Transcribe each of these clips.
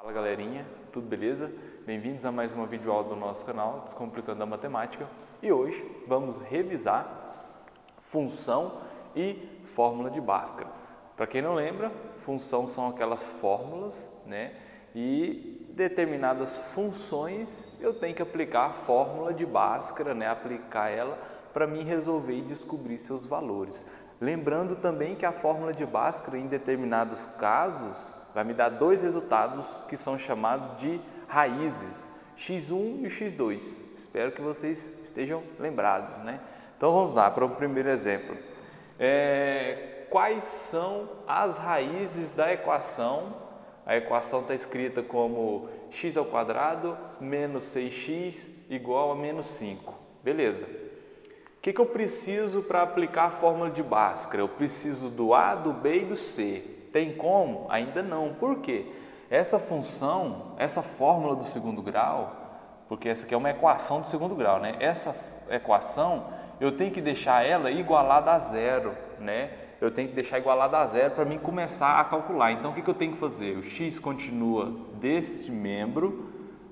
Fala galerinha, tudo beleza? Bem-vindos a mais uma videoaula do nosso canal Descomplicando a Matemática e hoje vamos revisar função e fórmula de Bhaskara. Para quem não lembra, função são aquelas fórmulas, né? E determinadas funções eu tenho que aplicar a fórmula de Bhaskara, né? Aplicar ela para mim resolver e descobrir seus valores. Lembrando também que a fórmula de Bhaskara em determinados casos vai me dar dois resultados que são chamados de raízes, x1 e x2. Espero que vocês estejam lembrados, né? Então vamos lá para o primeiro exemplo. Quais são as raízes da equação? A equação está escrita como x ao quadrado menos 6x igual a menos 5. Beleza. O que eu preciso para aplicar a fórmula de Bhaskara? Eu preciso do A, do B e do C. Tem como? Ainda não. Por quê? Essa função, essa fórmula do segundo grau, porque essa aqui é uma equação do segundo grau, né? Essa equação, eu tenho que deixar ela igualada a zero, né? Eu tenho que deixar igualada a zero para mim começar a calcular. Então, o que eu tenho que fazer? O x continua deste membro,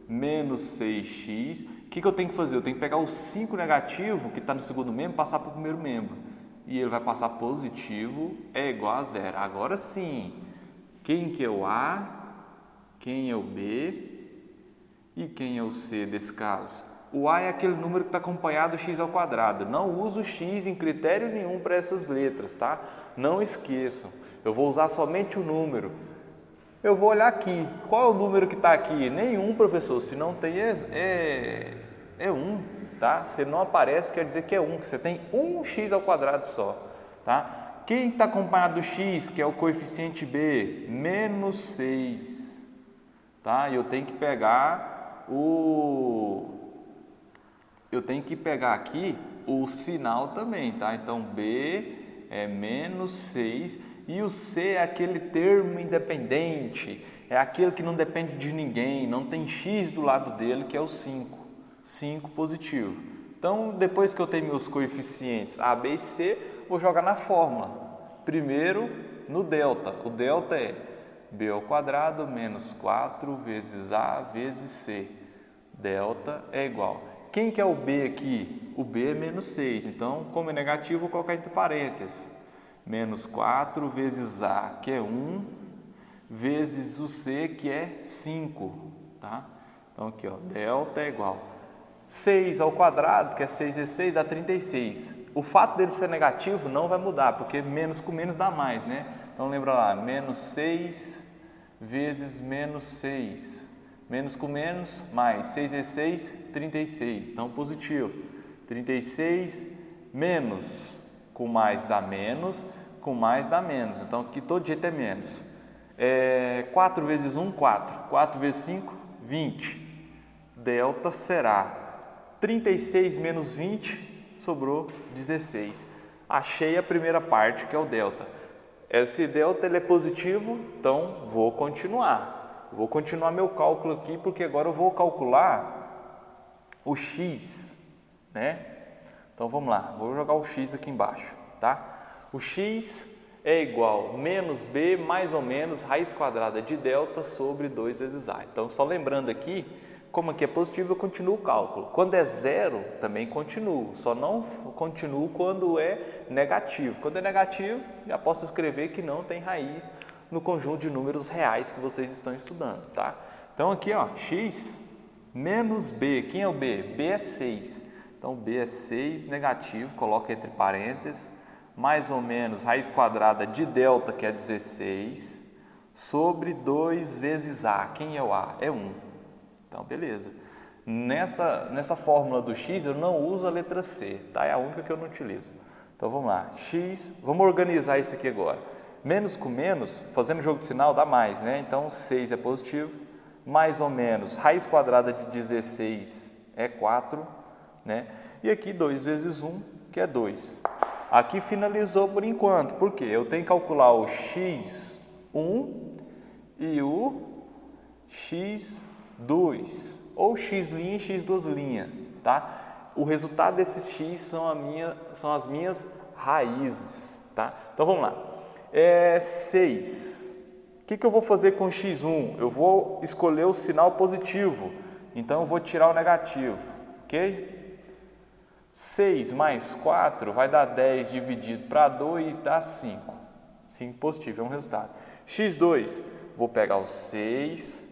menos 6x. O que eu tenho que fazer? Eu tenho que pegar o 5 negativo, que está no segundo membro, e passar para o primeiro membro. E ele vai passar positivo, é igual a zero. Agora sim, quem que é o A, quem é o B e quem é o C desse caso? O A é aquele número que está acompanhado do x ao quadrado. Não uso x em critério nenhum para essas letras, tá? Não esqueçam, eu vou usar somente o número. Eu vou olhar aqui, qual é o número que está aqui? Nenhum, professor, se não tem é 1. Tá? Se não aparece, quer dizer que é 1, que você tem um x ao quadrado só. Tá? Quem está acompanhado do x, que é o coeficiente b? Menos 6. Tá? E eu tenho que pegar aqui o sinal também. Tá? Então, b é menos 6 e o c é aquele termo independente. É aquele que não depende de ninguém, não tem x do lado dele, que é o 5. 5 positivo. Então, depois que eu tenho meus coeficientes A, B e C, vou jogar na fórmula. Primeiro, no delta. O delta é B ao quadrado menos 4 vezes A vezes C. Delta é igual. Quem que é o B aqui? O B é menos 6. Então, como é negativo, vou colocar entre parênteses. Menos 4 vezes A, que é 1, vezes o C, que é 5. Tá? Então, aqui, ó, delta é igual. 6 ao quadrado, que é 6 vezes 6, dá 36. O fato dele ser negativo não vai mudar, porque menos com menos dá mais, né? Então, lembra lá, menos 6 vezes menos 6. Menos com menos, mais 6 vezes 6, 36. Então, positivo. 36 menos, com mais dá menos, com mais dá menos. Então, aqui todo jeito é menos. 4 vezes 1, 4. 4 vezes 5, 20. Delta será 36 menos 20, sobrou 16. Achei a primeira parte, que é o delta. Esse delta ele é positivo, então vou continuar. Vou continuar meu cálculo aqui, porque agora eu vou calcular o x, né? Então vamos lá, vou jogar o x aqui embaixo, tá? O x é igual a menos b mais ou menos raiz quadrada de delta sobre 2 vezes a. Então, só lembrando aqui, como aqui é positivo, eu continuo o cálculo. Quando é zero, também continuo. Só não continuo quando é negativo. Quando é negativo, já posso escrever que não tem raiz no conjunto de números reais que vocês estão estudando, tá? Então, aqui, ó, x menos b. Quem é o b? b é 6. Então, b é 6, negativo, coloca entre parênteses, mais ou menos raiz quadrada de delta, que é 16, sobre 2 vezes a. Quem é o a? É 1. Então, beleza. Nessa fórmula do x, eu não uso a letra C, tá? É a única que eu não utilizo. Então, vamos lá. X, vamos organizar isso aqui agora. Menos com menos, fazendo jogo de sinal, dá mais, né? Então, 6 é positivo. Mais ou menos, raiz quadrada de 16 é 4, né? E aqui, 2 vezes 1, que é 2. Aqui finalizou por enquanto. Por quê? Eu tenho que calcular o x1 e o x2, ou x' e x2', tá? O resultado desses x são as minhas raízes, tá? Então, vamos lá. 6 que eu vou fazer com x1? Eu vou escolher o sinal positivo, então eu vou tirar o negativo, ok? 6 mais 4 vai dar 10 dividido para 2 dá 5. 5 positivo é um resultado. x2, vou pegar o 6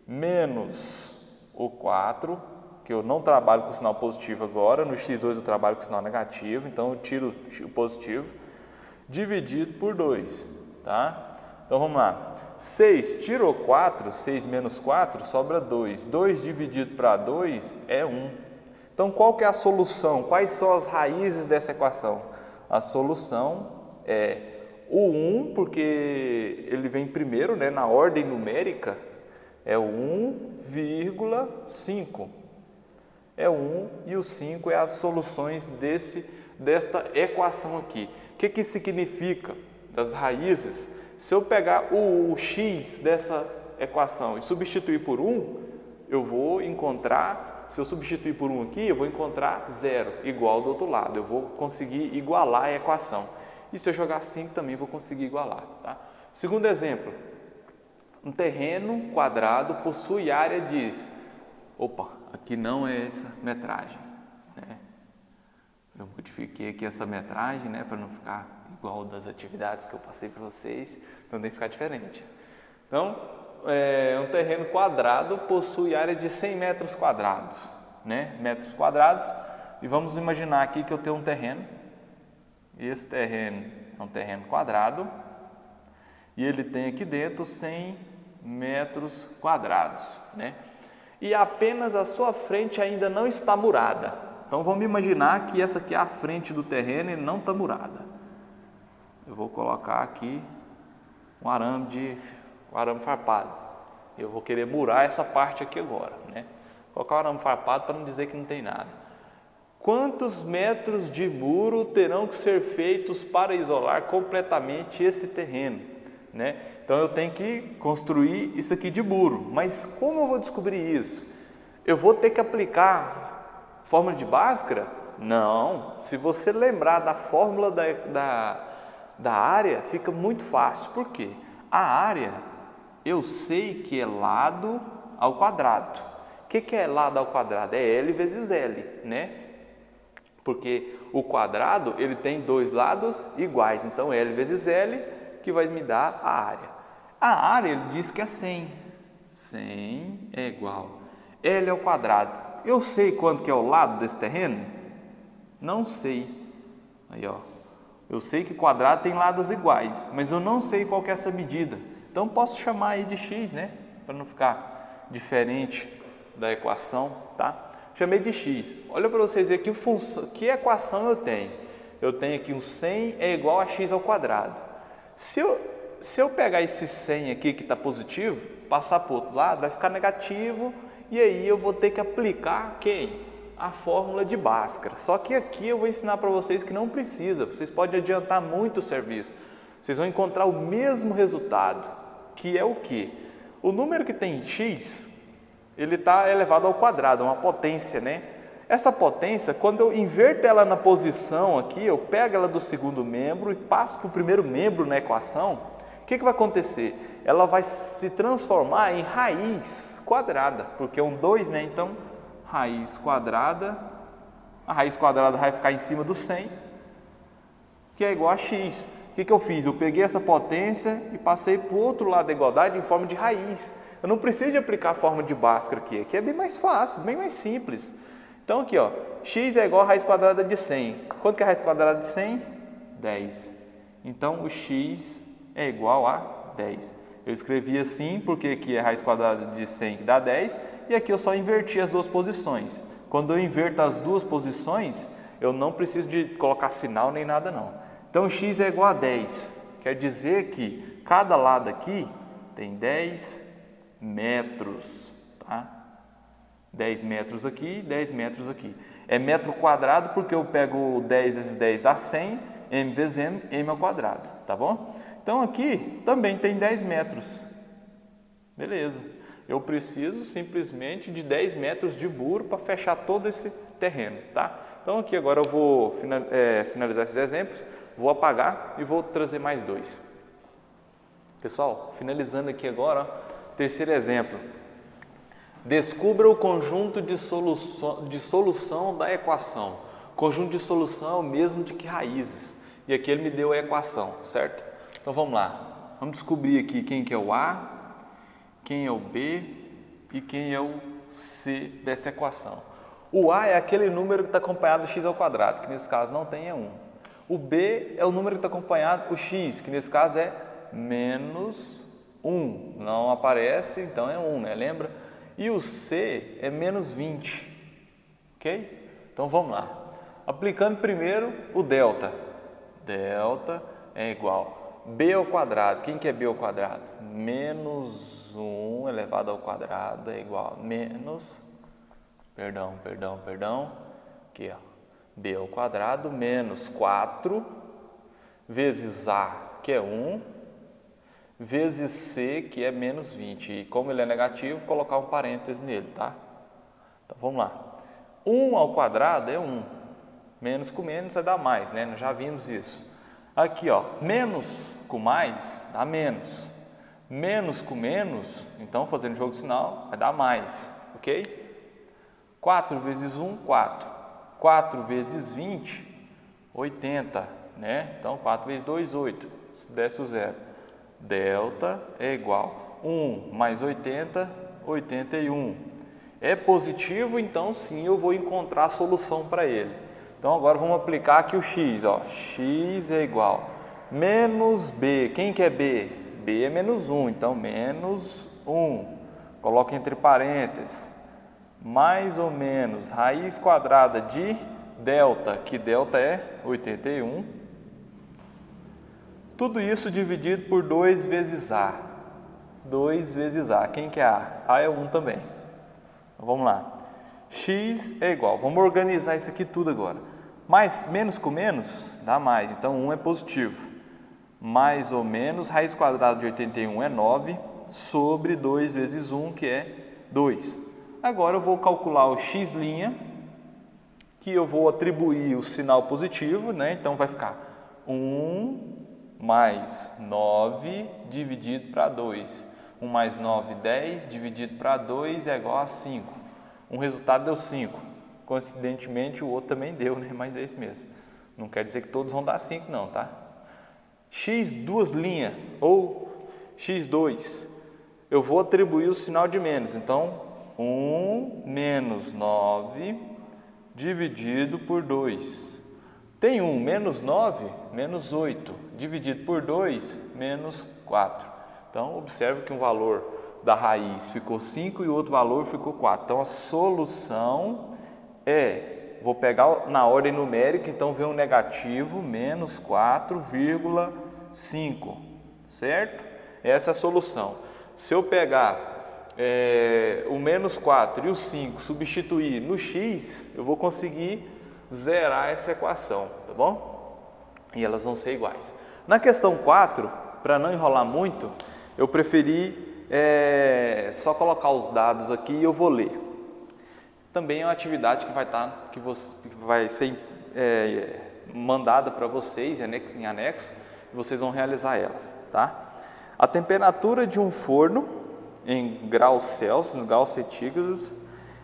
menos o 4, que eu não trabalho com sinal positivo agora, no x2 eu trabalho com sinal negativo, então eu tiro o positivo, dividido por 2, tá? Então vamos lá, 6 tirou 4, 6 menos 4 sobra 2, 2 dividido para 2 é 1. Então qual que é a solução? Quais são as raízes dessa equação? A solução é o 1, porque ele vem primeiro, né, na ordem numérica, é o 1,5. É 1 e o 5 é as soluções desta equação aqui. O que isso significa? Das raízes, se eu pegar o x dessa equação e substituir por 1, eu vou encontrar, se eu substituir por 1 aqui, eu vou encontrar 0, igual do outro lado. Eu vou conseguir igualar a equação. E se eu jogar 5 também vou conseguir igualar. Tá? Segundo exemplo, um terreno quadrado possui área de... Opa, aqui não é essa metragem, né? Eu modifiquei aqui essa metragem, né, para não ficar igual das atividades que eu passei para vocês, então tem que ficar diferente. Então, um terreno quadrado possui área de 100 metros quadrados, né? Metros quadrados, e vamos imaginar aqui que eu tenho um terreno, e esse terreno é um terreno quadrado, e ele tem aqui dentro 100 metros quadrados, né? E apenas a sua frente ainda não está murada. Então vamos imaginar que essa aqui é a frente do terreno e não está murada. Eu vou colocar aqui um arame farpado. Eu vou querer murar essa parte aqui agora, né? Vou colocar um arame farpado para não dizer que não tem nada. Quantos metros de muro terão que ser feitos para isolar completamente esse terreno, né? Então eu tenho que construir isso aqui de muro, mas como eu vou descobrir isso? Eu vou ter que aplicar fórmula de Bhaskara? Não, se você lembrar da fórmula da área, fica muito fácil. Por quê? A área, eu sei que é lado ao quadrado. O que é lado ao quadrado? É L vezes L, né? Porque o quadrado, ele tem dois lados iguais, então L vezes L que vai me dar a área. A área, ele diz que é 100. 100 é igual. L ao quadrado. Eu sei quanto que é o lado desse terreno? Não sei. Aí, ó. Eu sei que quadrado tem lados iguais, mas eu não sei qual que é essa medida. Então, posso chamar aí de x, né? Para não ficar diferente da equação, tá? Chamei de x. Olha para vocês verem que equação eu tenho. Eu tenho aqui um 100 é igual a x ao quadrado. Se eu pegar esse 100 aqui que está positivo, passar para o outro lado, vai ficar negativo, e aí eu vou ter que aplicar quem? A fórmula de Bhaskara. Só que aqui eu vou ensinar para vocês que não precisa, vocês podem adiantar muito o serviço. Vocês vão encontrar o mesmo resultado, que é o quê? O número que tem x, ele está elevado ao quadrado, uma potência, né? Essa potência, quando eu inverto ela na posição aqui, eu pego ela do segundo membro e passo para o primeiro membro na equação, o que vai acontecer? Ela vai se transformar em raiz quadrada, porque é um 2, né? Então, raiz quadrada, a raiz quadrada vai ficar em cima do 100, que é igual a x. O que eu fiz? Eu peguei essa potência e passei para o outro lado da igualdade em forma de raiz. Eu não preciso de aplicar a fórmula de Bhaskara aqui é bem mais fácil, bem mais simples. Então aqui, ó, x é igual a raiz quadrada de 100. Quanto que é a raiz quadrada de 100? 10. Então o x é igual a 10. Eu escrevi assim porque aqui é a raiz quadrada de 100 que dá 10 e aqui eu só inverti as duas posições. Quando eu inverto as duas posições, eu não preciso de colocar sinal nem nada não. Então x é igual a 10. Quer dizer que cada lado aqui tem 10 metros, tá? 10 metros aqui, 10 metros aqui. É metro quadrado porque eu pego 10 vezes 10 dá 100, m vezes m, m ao quadrado, tá bom? Então aqui também tem 10 metros. Beleza. Eu preciso simplesmente de 10 metros de muro para fechar todo esse terreno, tá? Então aqui agora eu vou finalizar esses exemplos, vou apagar e vou trazer mais dois. Pessoal, finalizando aqui agora, ó, terceiro exemplo. Descubra o conjunto de solução da equação. Conjunto de solução é o mesmo de que raízes. E aqui ele me deu a equação, certo? Então vamos lá. Vamos descobrir aqui quem que é o A, quem é o B e quem é o C dessa equação. O A é aquele número que está acompanhado do x ao quadrado, que nesse caso não tem, é 1. O B é o número que está acompanhado do x, que nesse caso é menos 1. Não aparece, então é 1, né? Lembra? E o C é menos 20. Ok? Então vamos lá. Aplicando primeiro o delta. Delta é igual a B ao quadrado. Quem que é B ao quadrado? Menos 1 elevado ao quadrado é igual a menos... Perdão. Aqui, ó. B ao quadrado menos 4 vezes A, que é 1, vezes C, que é menos 20. E como ele é negativo, vou colocar um parêntese nele, tá? Então vamos lá. 1 ao quadrado é 1. Menos com menos vai dar mais, né? Nós já vimos isso. Aqui, ó, menos com mais dá menos. Menos com menos, então fazendo jogo de sinal, vai dar mais, ok? 4 vezes 1, 4. 4 vezes 20, 80, né? Então 4 vezes 2, 8. Se desce o zero. Delta é igual a 1 mais 80, 81. É positivo, então sim, eu vou encontrar a solução para ele. Então agora vamos aplicar aqui o x, ó. X é igual a menos b. Quem que é b? B é menos 1, então menos 1. Coloca entre parênteses. Mais ou menos raiz quadrada de delta, que delta é 81. Tudo isso dividido por 2 vezes A. 2 vezes A. Quem que é A? A é 1 também. Então, vamos lá. X é igual. Vamos organizar isso aqui tudo agora. Menos com menos dá mais. Então 1 é positivo. Mais ou menos raiz quadrada de 81 é 9 sobre 2 vezes 1, que é 2. Agora eu vou calcular o x', que eu vou atribuir o sinal positivo, né? Então vai ficar 1 mais 9 dividido para 2. 1 mais 9, 10, dividido para 2 é igual a 5. Um resultado deu 5. Coincidentemente o outro também deu, né? Mas é isso mesmo. Não quer dizer que todos vão dar 5 não, tá? X duas linhas ou x2, eu vou atribuir o sinal de menos. Então 1 menos 9 dividido por 2. Tem 1 menos 9, menos 8. Dividido por 2, menos 4. Então, observe que um valor da raiz ficou 5 e o outro valor ficou 4. Então, a solução é, vou pegar na ordem numérica, então vem um negativo, menos 4,5. Certo? Essa é a solução. Se eu pegar o menos 4 e o 5 substituir no x, eu vou conseguir zerar essa equação, tá bom? E elas vão ser iguais. Na questão 4, para não enrolar muito, eu preferi só colocar os dados aqui e eu vou ler. Também é uma atividade que vai ser mandada para vocês em anexo, e vocês vão realizar elas, tá? A temperatura de um forno em graus Celsius, graus centígrados,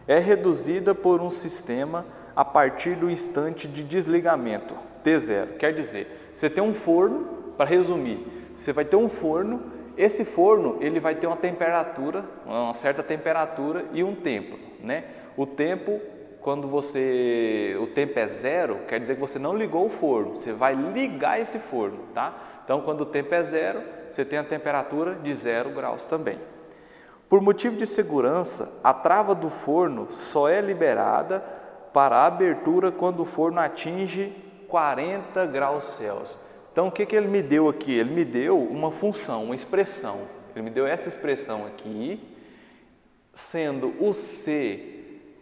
é reduzida por um sistema a partir do instante de desligamento, T0. Quer dizer, você tem um forno, para resumir, você vai ter um forno, esse forno ele vai ter uma temperatura, uma certa temperatura e um tempo, né? O tempo, quando o tempo é 0, quer dizer que você não ligou o forno, você vai ligar esse forno, tá? Então, quando o tempo é 0, você tem a temperatura de 0 graus também. Por motivo de segurança, a trava do forno só é liberada para a abertura quando o forno atinge 40 graus Celsius. Então, o que ele me deu aqui? Ele me deu uma função, uma expressão. Ele me deu essa expressão aqui, sendo o C,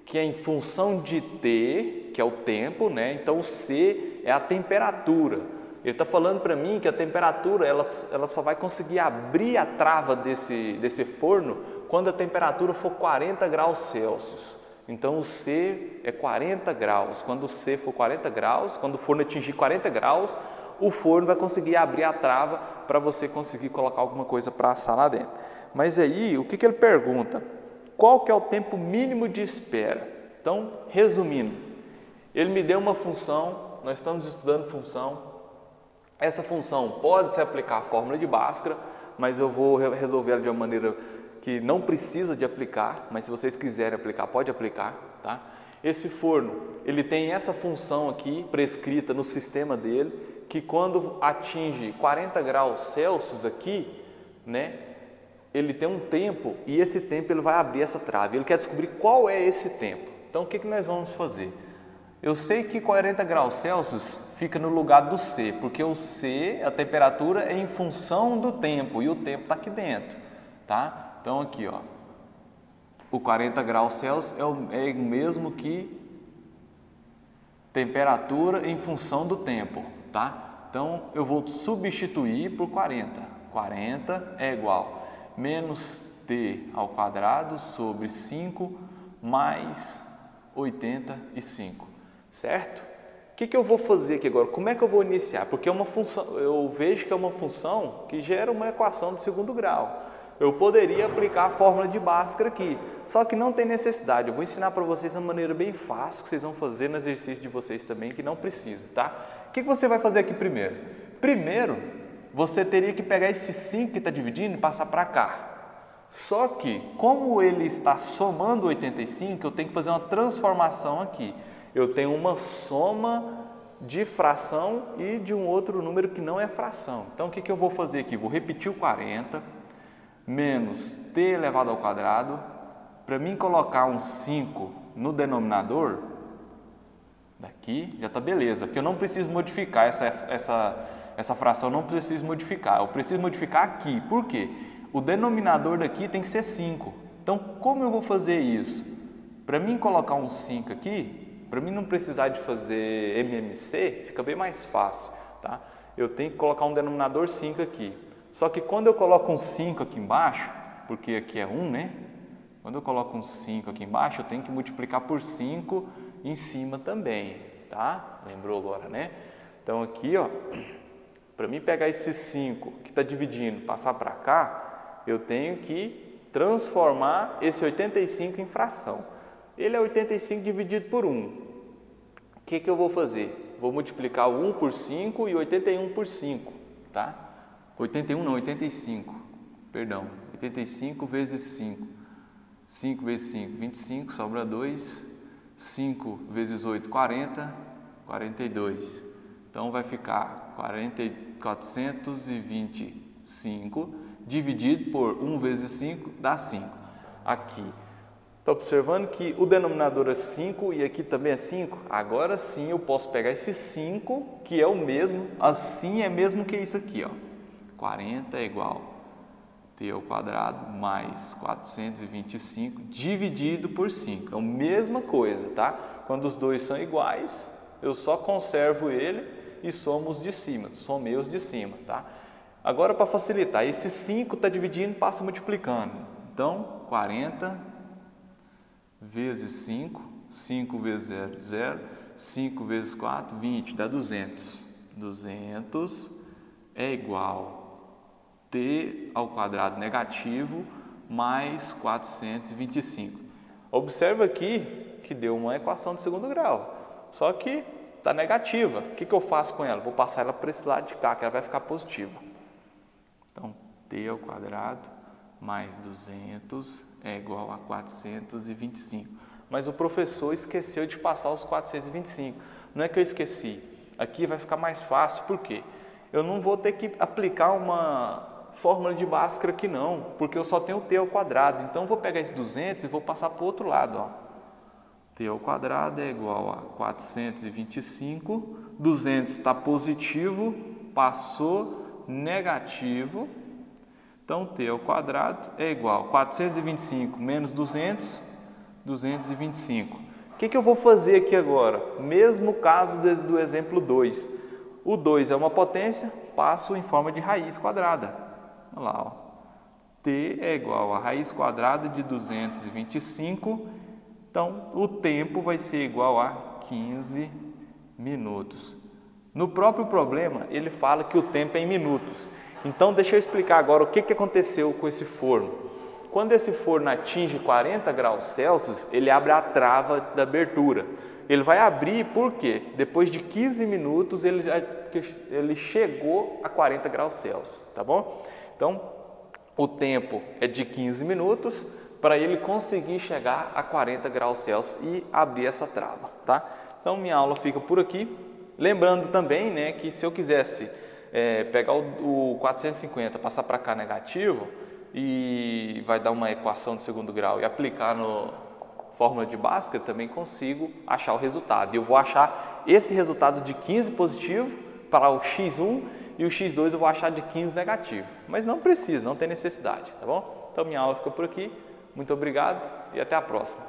que é em função de T, que é o tempo, né? Então, o C é a temperatura. Ele está falando para mim que a temperatura ela só vai conseguir abrir a trava desse forno quando a temperatura for 40 graus Celsius. Então o C é 40 graus. Quando o C for 40 graus, quando o forno atingir 40 graus, o forno vai conseguir abrir a trava para você conseguir colocar alguma coisa para assar lá dentro. Mas aí, o que ele pergunta? Qual que é o tempo mínimo de espera? Então, resumindo, ele me deu uma função, nós estamos estudando função. Essa função pode se aplicar à fórmula de Bhaskara, mas eu vou resolver ela de uma maneira que não precisa de aplicar, mas se vocês quiserem aplicar, pode aplicar, tá? Esse forno, ele tem essa função aqui prescrita no sistema dele, que quando atinge 40 graus Celsius aqui, né, ele tem um tempo e esse tempo ele vai abrir essa trave. Ele quer descobrir qual é esse tempo. Então o que nós vamos fazer? Eu sei que 40 graus Celsius fica no lugar do C, porque o C, a temperatura é em função do tempo e o tempo está aqui dentro, tá? Então aqui, ó, o 40 graus Celsius é o mesmo que temperatura em função do tempo, tá? Então eu vou substituir por 40. 40 é igual menos T ao quadrado sobre 5 mais 85. Certo? O que eu vou fazer aqui agora? Como é que eu vou iniciar? Porque é uma função, eu vejo que é uma função que gera uma equação de segundo grau. Eu poderia aplicar a fórmula de Bhaskara aqui, só que não tem necessidade. Eu vou ensinar para vocês uma maneira bem fácil que vocês vão fazer no exercício de vocês também, que não precisa, tá? O que você vai fazer aqui primeiro? Primeiro, você teria que pegar esse 5 que está dividindo e passar para cá. Só que, como ele está somando 85, eu tenho que fazer uma transformação aqui. Eu tenho uma soma de fração e de um outro número que não é fração. Então, o que eu vou fazer aqui? Vou repetir o 40 menos t elevado ao quadrado. Para mim colocar um 5 no denominador, daqui já está beleza, porque eu não preciso modificar essa fração, não preciso modificar. Eu preciso modificar aqui. Por quê? O denominador daqui tem que ser 5. Então, como eu vou fazer isso? Para mim colocar um 5 aqui, para mim não precisar de fazer MMC, fica bem mais fácil, tá? Eu tenho que colocar um denominador 5 aqui. Só que quando eu coloco um 5 aqui embaixo, porque aqui é 1, né? Quando eu coloco um 5 aqui embaixo, eu tenho que multiplicar por 5 em cima também, tá? Lembrou agora, né? Então aqui, ó, para mim pegar esse 5 que está dividindo, passar para cá, eu tenho que transformar esse 85 em fração. Ele é 85 dividido por 1. O que eu vou fazer? Vou multiplicar o 1 por 5 e 81 por 5, tá? 81 não, 85, perdão, 85 vezes 5, 5 vezes 5, 25, sobra 2, 5 vezes 8, 40, 42, então vai ficar 425 dividido por 1 vezes 5 dá 5, aqui. Está observando que o denominador é 5 e aqui também é 5? Agora sim eu posso pegar esse 5, que é o mesmo, assim é mesmo que isso aqui, ó. 40 é igual t ao quadrado mais 425 dividido por 5. É a mesma coisa, tá? Quando os dois são iguais, eu só conservo ele e somo os de cima, somei os de cima, tá? Agora, para facilitar, esse 5 está dividindo, passa multiplicando. Então, 40 vezes 5, 5 vezes 0, 0, 5 vezes 4, 20, dá 200. 200 é igual t ao quadrado negativo mais 425. Observa aqui que deu uma equação de segundo grau, só que está negativa. O que eu faço com ela? Vou passar ela para esse lado de cá, que ela vai ficar positiva. Então, t ao quadrado mais 200 é igual a 425. Mas o professor esqueceu de passar os 425. Não é que eu esqueci. Aqui vai ficar mais fácil, por quê? Eu não vou ter que aplicar uma fórmula de Bhaskara aqui não, porque eu só tenho o t ao quadrado. Então, eu vou pegar esse 200 e vou passar para o outro lado, ó. T ao quadrado é igual a 425. 200 está positivo, passou negativo. Então, t ao quadrado é igual a 425 menos 200, 225. O que eu vou fazer aqui agora? Mesmo caso do exemplo 2. O 2 é uma potência, passo em forma de raiz quadrada. Olha lá, ó. T é igual a raiz quadrada de 225. Então, o tempo vai ser igual a 15 minutos. No próprio problema, ele fala que o tempo é em minutos. Então, deixa eu explicar agora o que aconteceu com esse forno. Quando esse forno atinge 40 graus Celsius, ele abre a trava da abertura. Ele vai abrir porque depois de 15 minutos ele chegou a 40 graus Celsius, tá bom? Então, o tempo é de 15 minutos para ele conseguir chegar a 40 graus Celsius e abrir essa trava, tá? Então, minha aula fica por aqui. Lembrando também, né, que se eu quisesse pegar o 450, passar para cá negativo e vai dar uma equação de segundo grau e aplicar no fórmula de Bhaskara, também consigo achar o resultado. E eu vou achar esse resultado de 15 positivo para o x1 e o x2 eu vou achar de 15 negativo. Mas não precisa, não tem necessidade, tá bom? Então minha aula fica por aqui. Muito obrigado e até a próxima.